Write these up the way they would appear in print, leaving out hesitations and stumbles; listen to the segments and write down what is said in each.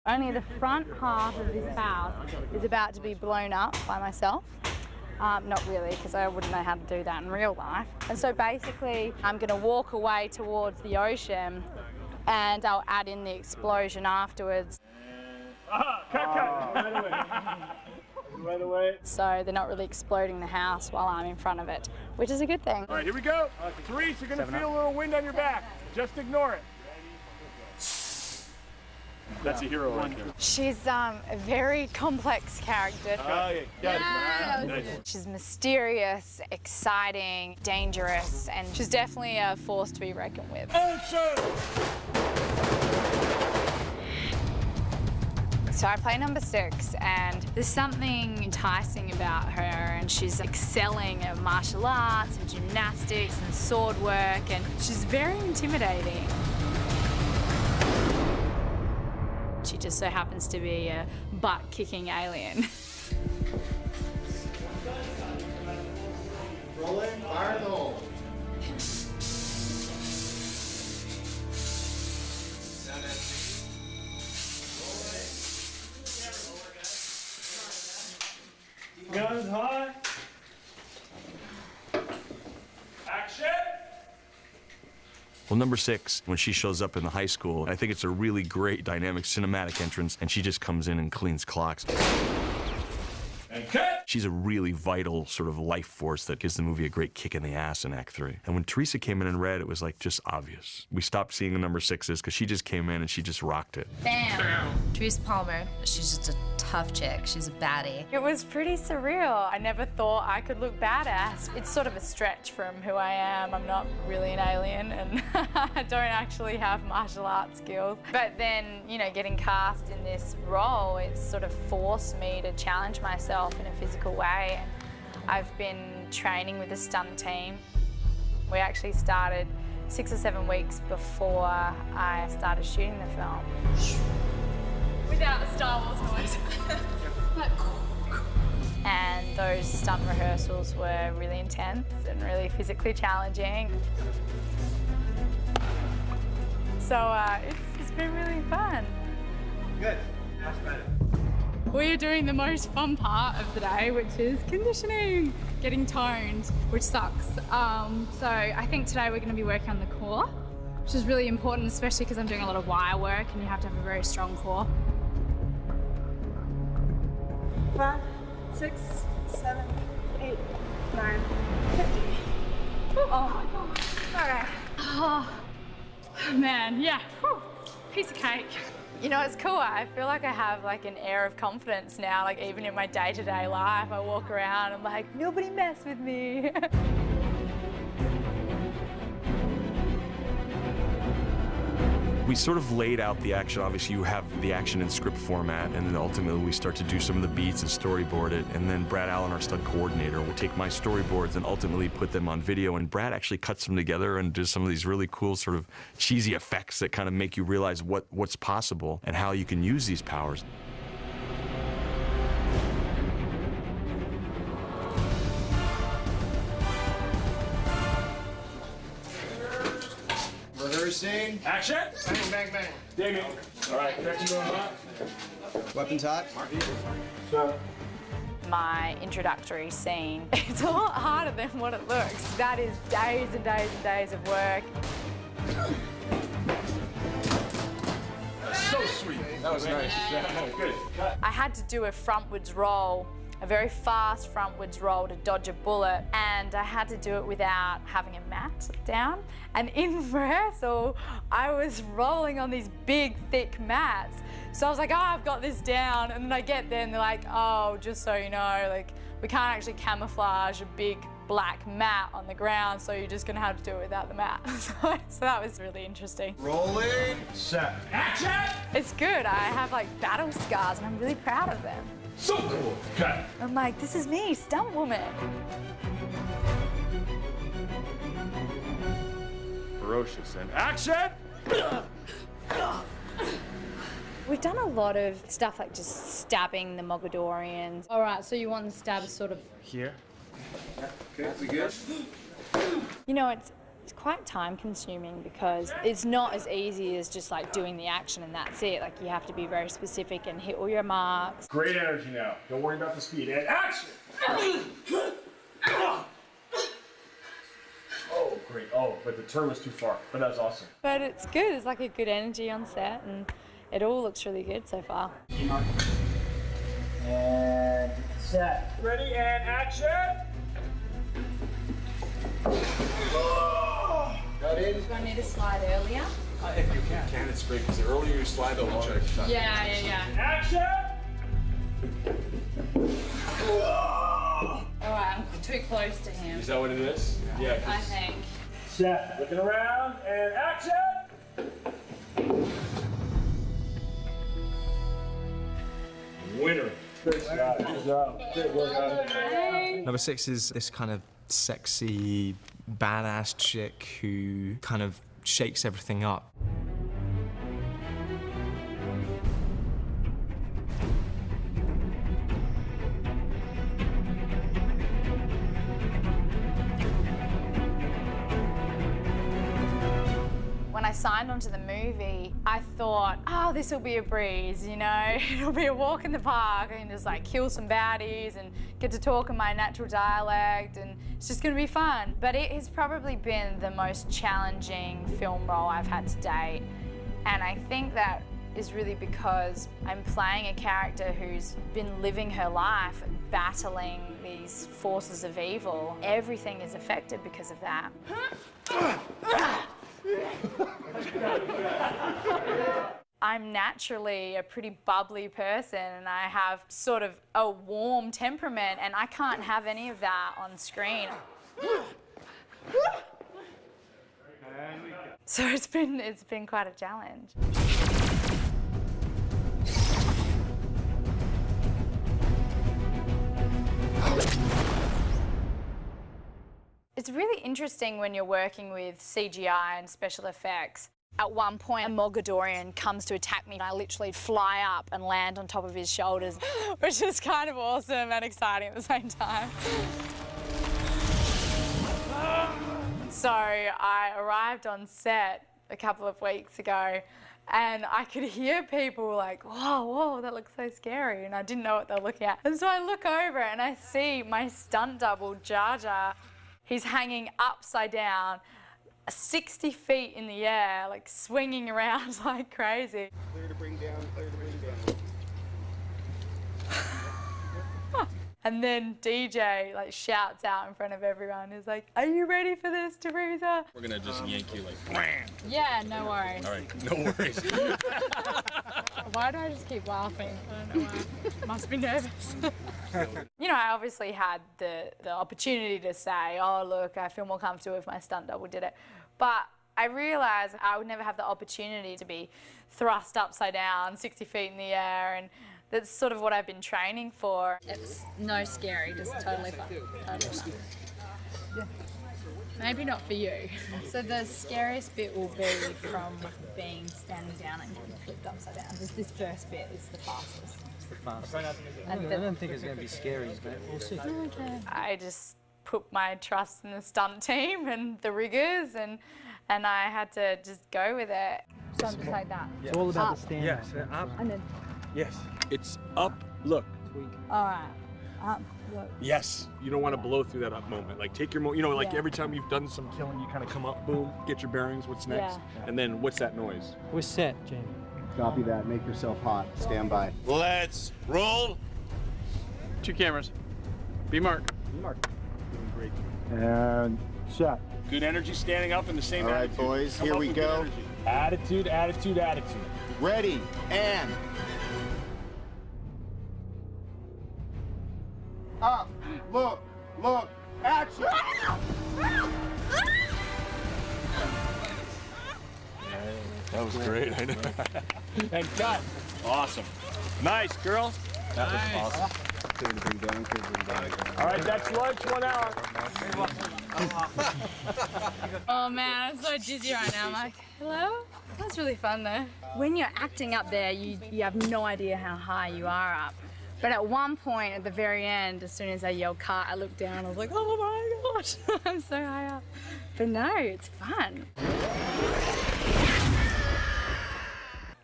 Only the front half of this house is about to be blown up by myself. Not really, because I wouldn't know how to do that in real life. And so basically, I'm going to walk away towards the ocean and I'll add in the explosion afterwards. Right away. So they're not really exploding the house while I'm in front of it, which is a good thing. All right, here we go. Therese, you're going to feel a little wind on your back. Just ignore it. That's a hero right there. She's a very complex character. Nice. She's mysterious, exciting, dangerous, and she's definitely a force to be reckoned with. So I play number 6, and there's something enticing about her, and she's excelling at martial arts and gymnastics and sword work, and she's very intimidating. She just so happens to be a butt-kicking alien. Rolling, fire in the hole. Guns hot. Action! Well, number 6, when she shows up in the high school, I think it's a really great dynamic cinematic entrance, and she just comes in and cleans clocks. And cut! She's a really vital sort of life force that gives the movie a great kick in the ass in Act 3. And when Teresa came in and read, it was like just obvious. We stopped seeing the number 6s because she just came in and she just rocked it. Bam! Teresa Palmer, she's just a tough chick. She's a baddie. It was pretty surreal. I never thought I could look badass. It's sort of a stretch from who I am. I'm not really an alien and I don't actually have martial arts skills. But then, you know, getting cast in this role, it's sort of forced me to challenge myself in a physical way. And I've been training with the stunt team. We actually started 6 or 7 weeks before I started shooting the film. Without the Star Wars noise. And those stunt rehearsals were really intense and really physically challenging. So it's been really fun. Good. Much better. We're doing the most fun part of the day, which is conditioning, getting toned, which sucks. So I think today we're going to be working on the core, which is really important, especially because I'm doing a lot of wire work and you have to have a very strong core. 5, 6, 7, 8, 9, 50. Oh my God. All right. Oh, man, yeah. Whew. Piece of cake. You know, it's cool. I feel like I have like an air of confidence now. Like even in my day-to-day life, I walk around, I'm like, nobody mess with me. We sort of laid out the action. Obviously, you have the action in script format, and then ultimately we start to do some of the beats and storyboard it. And then Brad Allen, our stunt coordinator, will take my storyboards and ultimately put them on video. And Brad actually cuts them together and does some of these really cool sort of cheesy effects that kind of make you realize what's possible and how you can use these powers. Rehearsing. Action! Bang, bang, bang. Dig it. All right, next going hot. Weapons hot. So, My introductory scene, it's a lot harder than what it looks. That is days and days and days of work. so sweet. That was nice. Good. Cut. I had to do a frontwards roll, a very fast frontwards roll to dodge a bullet, and I had to do it without having a mat down. And in rehearsal, I was rolling on these big, thick mats. So I was like, oh, I've got this down. And then I get there and they're like, oh, just so you know, like, we can't actually camouflage a big black mat on the ground, so you're just gonna have to do it without the mat. So that was really interesting. Rolling. Set. Action! It's good. I have like battle scars and I'm really proud of them. So cool. Cut. I'm like, this is me, stunt woman. Ferocious and action! We've done a lot of stuff like just stabbing the Mogadorians. All right, so you want the stab sort of Here. Okay, we good? You know, it's quite time consuming because it's not as easy as just like doing the action and that's it. Like you have to be very specific and hit all your marks. Great energy now. Don't worry about the speed. And action! Oh, great. Oh, but the turn was too far. But that was awesome. But it's good. It's like a good energy on set and it all looks really good so far. And set. Ready and action! Got in. Do I need to slide earlier? If you can. It's great because the earlier you slide, the longer it takes. Yeah. Action! Alright, I'm too close to him. Is that what it is? Yeah. I think. Set. Looking around and action! Winner. Good job. Good job. Good work. Number 6 is this kind of sexy, badass chick who kind of shakes everything up. When I signed onto the movie, I thought, oh, this will be a breeze, you know? It'll be a walk in the park. I can just like kill some baddies and get to talk in my natural dialect and it's just gonna be fun. But it has probably been the most challenging film role I've had to date. And I think that is really because I'm playing a character who's been living her life battling these forces of evil. Everything is affected because of that. I'm naturally a pretty bubbly person and I have sort of a warm temperament and I can't have any of that on screen. So it's been quite a challenge. It's really interesting when you're working with CGI and special effects. At one point, a Mogadorian comes to attack me and I literally fly up and land on top of his shoulders, which is kind of awesome and exciting at the same time. So I arrived on set a couple of weeks ago and I could hear people like, whoa, that looks so scary, and I didn't know what they were looking at. And so I look over and I see my stunt double, Jar Jar. He's hanging upside down, 60 feet in the air, like swinging around like crazy. Clear to bring down, clear to bring down. And then DJ like shouts out in front of everyone. He's like, "Are you ready for this, Teresa?" We're gonna just yank you like, wham! Yeah, no worries. All right, no worries. Why do I just keep laughing? I don't know why. Must be nervous. You know, I obviously had the opportunity to say, oh, look, I feel more comfortable if my stunt double did it. But I realised I would never have the opportunity to be thrust upside down, 60 feet in the air, and that's sort of what I've been training for. It's no scary, just totally fun. Totally fun. Yeah. Maybe not for you. So the scariest bit will be from being standing down and getting flipped upside down. This first bit is the fastest. I don't think it's going to be scary, but we'll see. Okay. I just put my trust in the stunt team and the riggers, and I had to just go with it. Something just like that. It's all about the stand. Yes, up. And then, Yes. It's up, look. all right, up, look. Yes. You don't want to blow through that up moment. Like take your like Yeah. every time you've done some killing, you kind of come up, boom, get your bearings, what's next? Yeah. And then what's that noise? We're set, Jamie. Copy that. Make yourself hot. Stand by. Let's roll. 2 cameras. Be Mark. Mark. Doing great. And set. Good energy standing up in the same All right, attitude. boys, Come here up we with go. good energy. Attitude, attitude, attitude. Ready, and... Up, look, action! That was great. I know. And cut. Awesome. Nice, girl. That was awesome. Clear to bring down, clear to bring down. All right, that's lunch, 1 hour. Oh man, I'm so dizzy right now. I'm like, hello? That's really fun though. When you're acting up there, you have no idea how high you are up. But at one point, at the very end, as soon as I yelled cut, I looked down, I was like, oh my gosh, I'm so high up. But no, it's fun.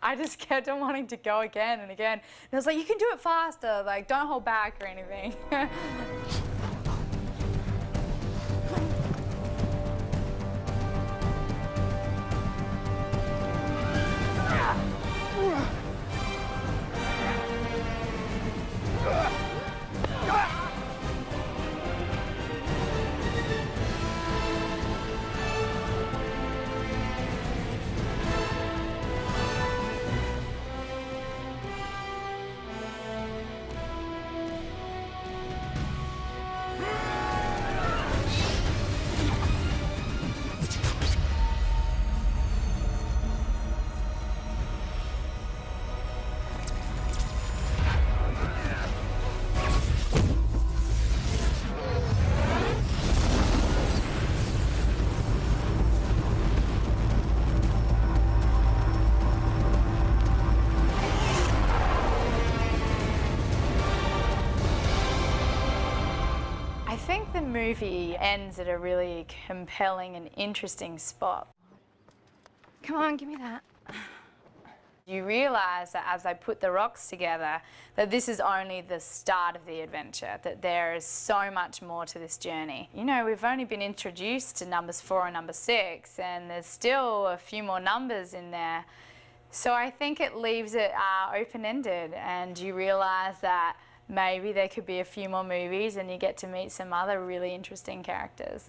I just kept on wanting to go again and again. And I was like, you can do it faster, like don't hold back or anything. I think the movie ends at a really compelling and interesting spot. Come on, give me that. You realise that as they put the rocks together, that this is only the start of the adventure, that there is so much more to this journey. You know, we've only been introduced to numbers 4 and number 6, and there's still a few more numbers in there. So I think it leaves it open-ended, and you realise that maybe there could be a few more movies and you get to meet some other really interesting characters.